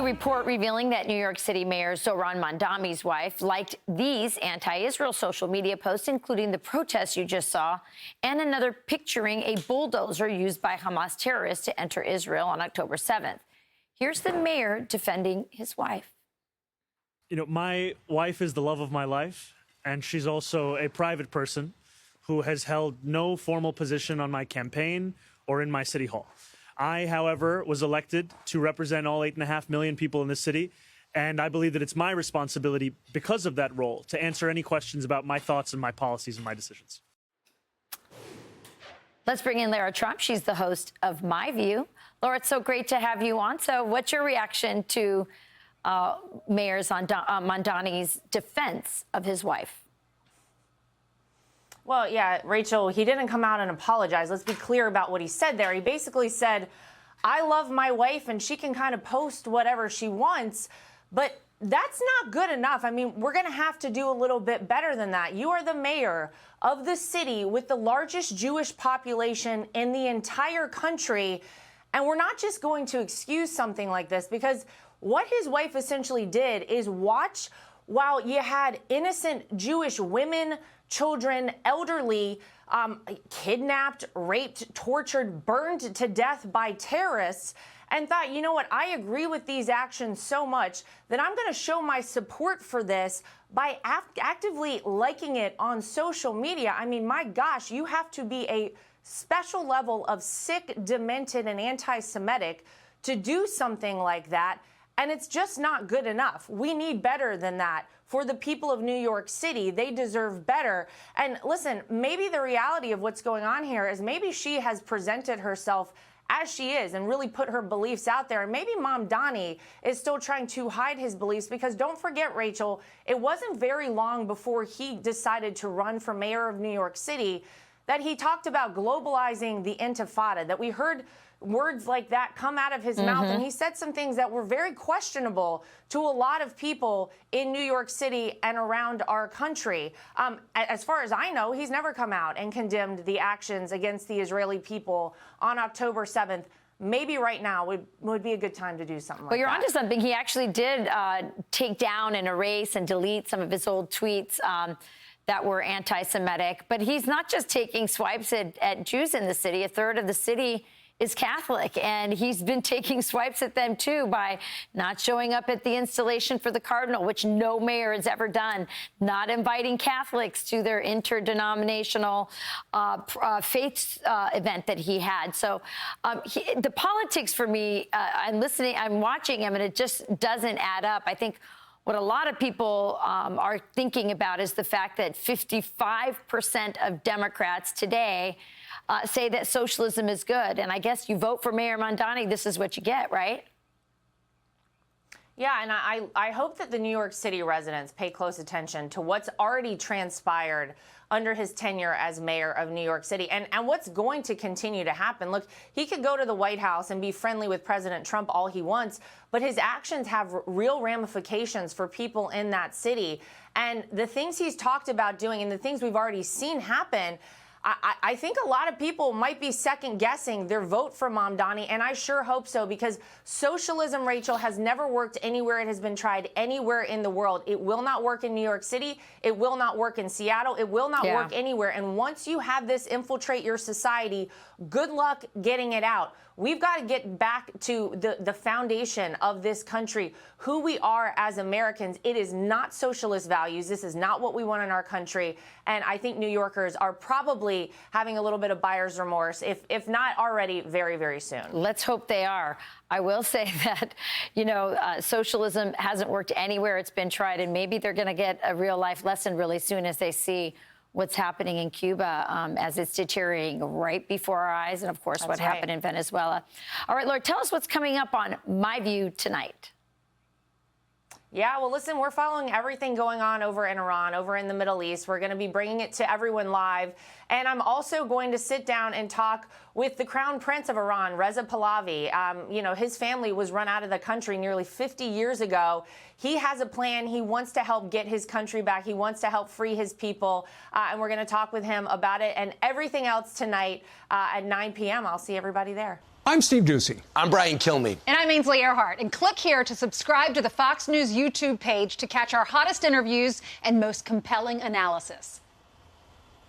report revealing that New York City Mayor Zohran Mamdani's wife liked these anti-Israel social media posts, including the protests you just saw, and another picturing a bulldozer used by Hamas terrorists to enter Israel on October 7th. Here's the mayor defending his wife. You know, my wife is the love of my life, and she's also a private person who has held no formal position on my campaign or in my city hall. I, however, was elected to represent all 8.5 million people in this city, and I believe that it's my responsibility, because of that role, to answer any questions about my thoughts and my policies and my decisions. Let's bring in Lara Trump. She's the host of My View. Laura, it's so great to have you on. So what's your reaction to Mayor Mamdani's defense of his wife? Well, yeah, Rachel, he didn't come out and apologize. Let's be clear about what he said there. He basically said, I love my wife and she can kind of post whatever she wants, but that's not good enough. I mean, we're going to have to do a little bit better than that. You are the mayor of the city with the largest Jewish population in the entire country, and we're not just going to excuse something like this, because what his wife essentially did is watch while you had innocent Jewish women, children, elderly, kidnapped, raped, tortured, burned to death by terrorists, and thought, you know what, I agree with these actions so much that I'm going to show my support for this by actively liking it on social media. I mean, my gosh, you have to be a special level of sick, demented, and anti-Semitic to do something like that. And it's just not good enough. We need better than that. For the people of New York City, they deserve better. And listen, maybe the reality of what's going on here is maybe she has presented herself as she is and really put her beliefs out there. And maybe Mamdani is still trying to hide his beliefs, because don't forget, Rachel, it wasn't very long before he decided to run for mayor of New York City that he talked about globalizing the Intifada, that we heard words like that come out of his mouth. And he said some things that were very questionable to a lot of people in New York City and around our country. As far as I know, he's never come out and condemned the actions against the Israeli people on October 7th. Maybe right now would be a good time to do something like that. Well, you're onto something. He actually did take down and erase and delete some of his old tweets that were anti-Semitic. But he's not just taking swipes at Jews in the city. A third of the city is Catholic, and he's been taking swipes at them, too, by not showing up at the installation for the cardinal, which no mayor has ever done, not inviting Catholics to their interdenominational faith event that he had. So the politics for me, I'm listening, I'm watching him, and it just doesn't add up. I think what a lot of people are thinking about is the fact that 55% of Democrats today say that socialism is good. And I guess you vote for Mayor Mamdani, this is what you get, right? Yeah, and I hope that the New York City residents pay close attention to what's already transpired under his tenure as mayor of New York City and what's going to continue to happen. Look, he could go to the White House and be friendly with President Trump all he wants, but his actions have real ramifications for people in that city. And the things he's talked about doing and the things we've already seen happen, I think a lot of people might be second-guessing their vote for Mamdani, and I sure hope so, because socialism, Rachel, has never worked anywhere it has been tried anywhere in the world. It will not work in New York City. It will not work in Seattle. It will not work anywhere. And once you have this infiltrate your society, good luck getting it out. We've got to get back to the foundation of this country, who we are as Americans. It is not socialist values. This is not what we want in our country. And I think New Yorkers are probably having a little bit of buyer's remorse, if not already, very, very soon. Let's hope they are. I will say that, you know, socialism hasn't worked anywhere it's been tried, and maybe they're going to get a real-life lesson really soon as they see what's happening in Cuba as it's deteriorating right before our eyes, and, of course, what happened in Venezuela. All right, Laura, tell us what's coming up on My View tonight. Yeah, well, listen, we're following everything going on over in Iran, over in the Middle East. We're going to be bringing it to everyone live. And I'm also going to sit down and talk with the Crown Prince of Iran, Reza Pahlavi. You know, his family was run out of the country nearly 50 years ago. He has a plan. He wants to help get his country back. He wants to help free his people. And we're going to talk with him about it and everything else tonight at 9 p.m. I'll see everybody there. I'm Steve Doocy. I'm Brian Kilmeade. And I'm Ainsley Earhart. And click here to subscribe to the Fox News YouTube page to catch our hottest interviews and most compelling analysis.